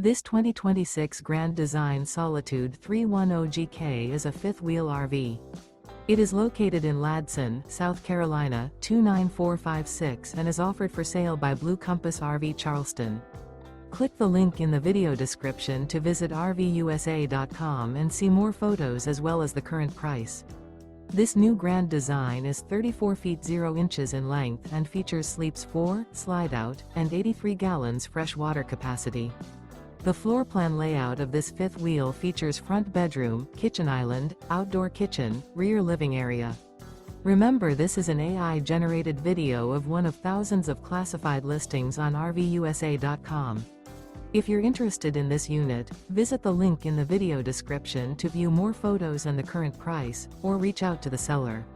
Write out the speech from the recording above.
This 2026 Grand Design Solitude 310GK is a fifth-wheel RV. It is located in Ladson, South Carolina, 29456 and is offered for sale by Blue Compass RV Charleston. Click the link in the video description to visit RVUSA.com and see more photos as well as the current price. This new Grand Design is 34 feet 0 inches in length and features sleeps 4, slide-out, and 83 gallons fresh water capacity. The floor plan layout of this fifth wheel features front bedroom, kitchen island, outdoor kitchen, rear living area. Remember, this is an AI-generated video of one of thousands of classified listings on RVUSA.com. If you're interested in this unit, visit the link in the video description to view more photos and the current price, or reach out to the seller.